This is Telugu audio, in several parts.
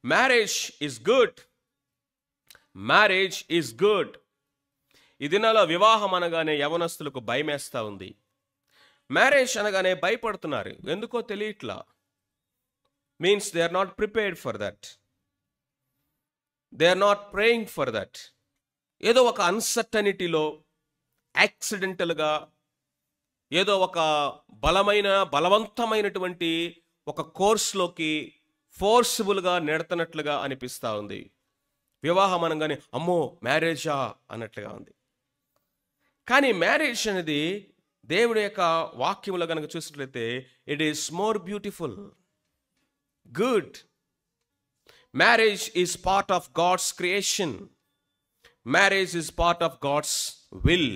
Marriage is good. Marriage is good. ఈ దినాల్లో వివాహం అనగానే యవనస్తులకు భయమేస్తూ ఉంది. మ్యారేజ్ అనగానే భయపడుతున్నారు. ఎందుకో తెలియట్లా. Means they are not prepared for that. They are not praying for that. ఏదో ఒక అన్సర్టనిటీలో యాక్సిడెంటల్గా ఏదో ఒక బలవంతమైనటువంటి ఒక కోర్సులోకి ఫోర్సిబుల్గా నెడతనట్లుగా అనిపిస్తూ ఉంది. వివాహం అనగానే అమ్మో మ్యారేజా అన్నట్లుగా ఉంది. కానీ మ్యారేజ్ అనేది దేవుడి యొక్క వాక్యంలో కనుక చూసినట్లయితే it is more beautiful, good. Marriage is part of God's creation. Marriage is part of God's will.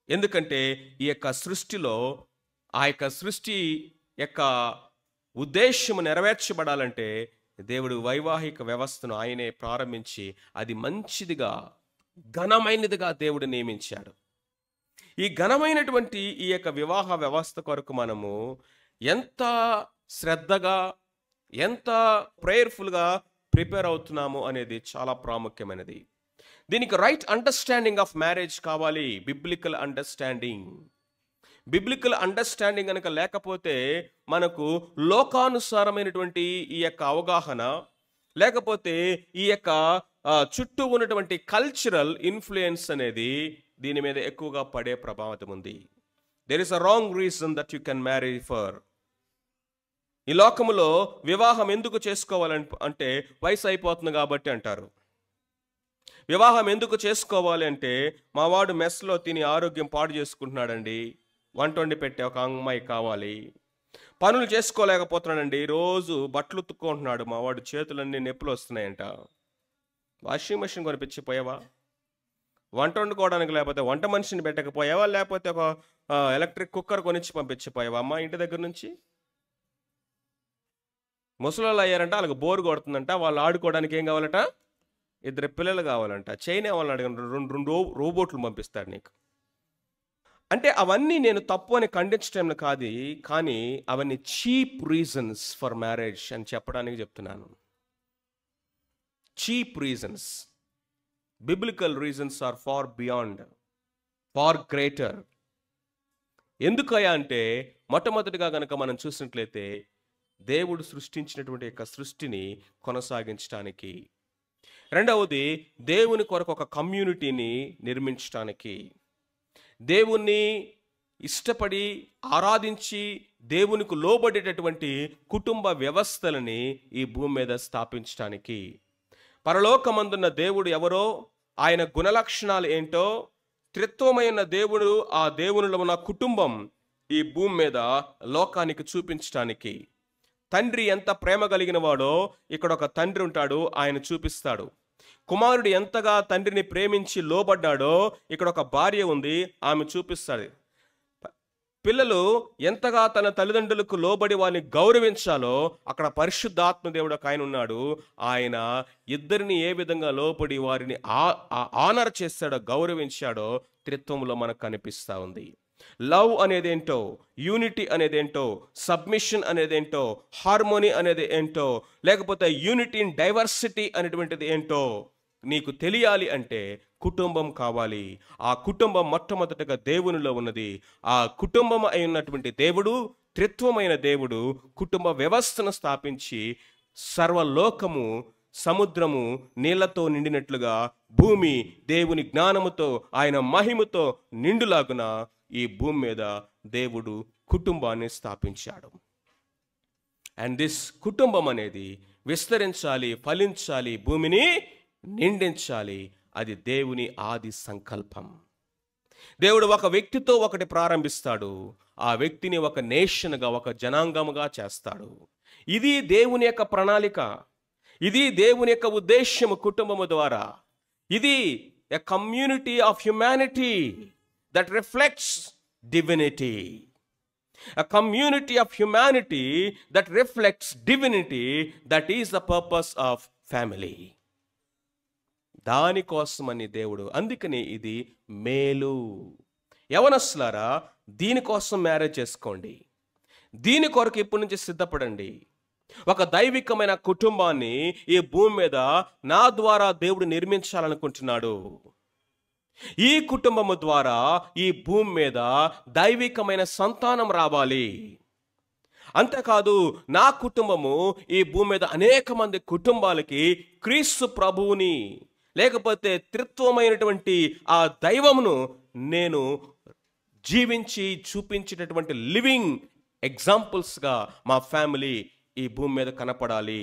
ఎందుకంటే ఈ యొక్క సృష్టిలో ఆ యొక్క సృష్టి యొక్క ఉద్దేశము నెరవేర్చబడాలంటే దేవుడు వైవాహిక వ్యవస్థను ఆయనే ప్రారంభించి అది మంచిదిగా ఘనమైనదిగా దేవుడు నియమించాడు. ఈ ఘనమైనటువంటి ఈ యొక్క వివాహ వ్యవస్థ కొరకు మనము ఎంత శ్రద్ధగా ఎంత ప్రేయర్ఫుల్గా ప్రిపేర్ అవుతున్నాము అనేది చాలా ప్రాముఖ్యమైనది. దీనికి రైట్ అండర్స్టాండింగ్ ఆఫ్ మ్యారేజ్ కావాలి. Biblical understanding. బిబ్లికల్ అండర్స్టాండింగ్ కనుక లేకపోతే మనకు లోకానుసారమైనటువంటి ఈ యొక్క అవగాహన, లేకపోతే ఈ యొక్క చుట్టూ ఉన్నటువంటి కల్చరల్ ఇన్ఫ్లుయెన్స్ అనేది దీని మీద ఎక్కువగా పడే ప్రభావం ఉంది. There is a wrong reason that you can marry for. ఈ లోకములో వివాహం ఎందుకు చేసుకోవాలంటే వయసు అయిపోతుంది కాబట్టి అంటారు. వివాహం ఎందుకు చేసుకోవాలి అంటే మా వాడు మెస్లో తిని ఆరోగ్యం పాడు చేసుకుంటున్నాడండి, వంట వండి పెట్టే ఒక అమ్మాయి కావాలి. పనులు చేసుకోలేకపోతున్నాడండి, రోజు బట్టలు ఉతుక్కుంటున్నాడు, మా వాడు చేతులన్నీ నొప్పులు వస్తున్నాయంట. Washing machine కొనిపించిపోయావా? వంట వండుకోవడానికి లేకపోతే వంట మనిషిని పెట్టకపోయావా? లేకపోతే ఒక ఎలక్ట్రిక్ కుక్కర్ కొనిచ్చి పంపించిపోయావా అమ్మ ఇంటి దగ్గర నుంచి? ముసలోళ్ళు అయ్యారంట, వాళ్ళకి బోరు కొడుతుందంట, వాళ్ళు ఆడుకోవడానికి ఏం కావాలట? 2 పిల్లలు కావాలంట. చైనా వాళ్ళని అడిగిన 2 రోబోట్లు పంపిస్తాడు నీకు. అంటే అవన్నీ నేను తప్పు అని ఖండించడం కాదు, కానీ అవన్నీ చీప్ రీజన్స్ ఫర్ మ్యారేజ్ అని చెప్పడానికి చెప్తున్నాను. Cheap reasons. Biblical reasons are far beyond, far greater. ఎందుకయ్యా అంటే మొట్టమొదటిగా కనుక మనం చూసినట్లయితే దేవుడు సృష్టించినటువంటి యొక్క సృష్టిని కొనసాగించడానికి, రెండవది దేవుని కొరకు ఒక కమ్యూనిటీని నిర్మించడానికి, దేవుణ్ణి ఇష్టపడి ఆరాధించి దేవునికి లోబడేటటువంటి కుటుంబ వ్యవస్థలని ఈ భూమి మీద స్థాపించడానికి, పరలోకమందున్న దేవుడు ఎవరో, ఆయన గుణలక్షణాలు ఏంటో, త్రిత్వమైన దేవుడు, ఆ దేవునిలో ఉన్న కుటుంబం ఈ భూమి మీద లోకానికి చూపించడానికి, తండ్రి ఎంత ప్రేమ కలిగిన వాడో ఇక్కడ ఒక తండ్రి ఉంటాడు, ఆయన చూపిస్తాడు. కుమారుడు ఎంతగా తండ్రిని ప్రేమించి లోబడ్డాడో ఇక్కడ ఒక భార్య ఉంది, ఆమె చూపిస్తాడు. పిల్లలు ఎంతగా తన తల్లిదండ్రులకు లోబడి వారిని గౌరవించాలో అక్కడ పరిశుద్ధాత్మ దేవుడు ఒక ఆయన ఉన్నాడు, ఆయన ఇద్దరిని ఏ విధంగా లోబడి వారిని ఆనర్ చేస్తాడో, గౌరవించాడో త్రిత్వంలో మనకు కనిపిస్తూ ఉంది. లవ్ అనేదేంటో, యూనిటీ అనేదేంటో, సబ్మిషన్ అనేదేంటో, హార్మోనీ అనేది ఏంటో, లేకపోతే యూనిటీ ఇన్ డైవర్సిటీ అనేటువంటిది ఏంటో నీకు తెలియాలి అంటే కుటుంబం కావాలి. ఆ కుటుంబం మొట్టమొదటగా దేవునిలో ఉన్నది. ఆ కుటుంబం అయినటువంటి దేవుడు, త్రిత్వమైన దేవుడు కుటుంబ వ్యవస్థను స్థాపించి సర్వలోకము సముద్రము నీళ్లతో నిండినట్లుగా భూమి దేవుని జ్ఞానముతో ఆయన మహిమతో నిండులాగున ఈ భూమి మీద దేవుడు కుటుంబాన్ని స్థాపించాడు. అండ్ దిస్ కుటుంబం అనేది విస్తరించాలి, ఫలించాలి, భూమిని నిండించాలి. అది దేవుని ఆది సంకల్పం. దేవుడు ఒక వ్యక్తితో ఒకటి ప్రారంభిస్తాడు, ఆ వ్యక్తిని ఒక నేషన్గా, ఒక జనాంగముగా చేస్తాడు. ఇది దేవుని యొక్క ప్రణాళిక, ఇది దేవుని యొక్క ఉద్దేశము కుటుంబము ద్వారా. ఇది a community of humanity that reflects divinity. A community of humanity that reflects divinity, that is the purpose of family. దానికోసమని దేవుడు, అందుకని ఇది మేలు. యవనస్తులారా, దీనికోసం మ్యారేజ్ చేసుకోండి, దీని కొరకు ఇప్పటి నుంచి సిద్ధపడండి. ఒక దైవికమైన కుటుంబాన్ని ఈ భూమి మీద నా ద్వారా దేవుడు నిర్మించాలనుకుంటున్నాడు. ఈ కుటుంబము ద్వారా ఈ భూమి మీద దైవికమైన సంతానం రావాలి. అంతేకాదు, నా కుటుంబము ఈ భూమి మీద అనేక మంది కుటుంబాలకి క్రీస్తు ప్రభువుని, లేకపోతే త్రిత్వమైనటువంటి ఆ దైవమును నేను జీవించి చూపించేటటువంటి లివింగ్ ఎగ్జాంపుల్స్గా మా ఫ్యామిలీ ఈ భూమి మీద కనపడాలి.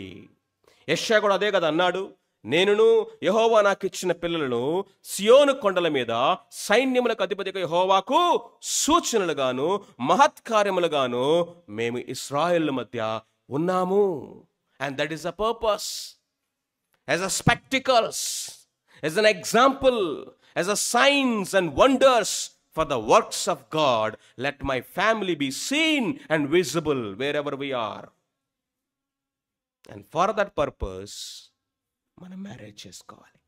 యెషయా కూడా అదే కదా అన్నాడు, నేనును యెహోవా నాకు ఇచ్చిన పిల్లలను సియోను కొండల మీద సైన్యములకు అధిపతిగా యెహోవాకు సూచనలుగాను మహత్కార్యములుగాను మేము ఇశ్రాయేలు మధ్య ఉన్నాము. And that is a purpose. As a spectacles, as an example, as a science and wonders for the works of God, let my family be seen and visible wherever we are. And for that purpose మనం మ్యారేజ్ చేసుకోవాలి.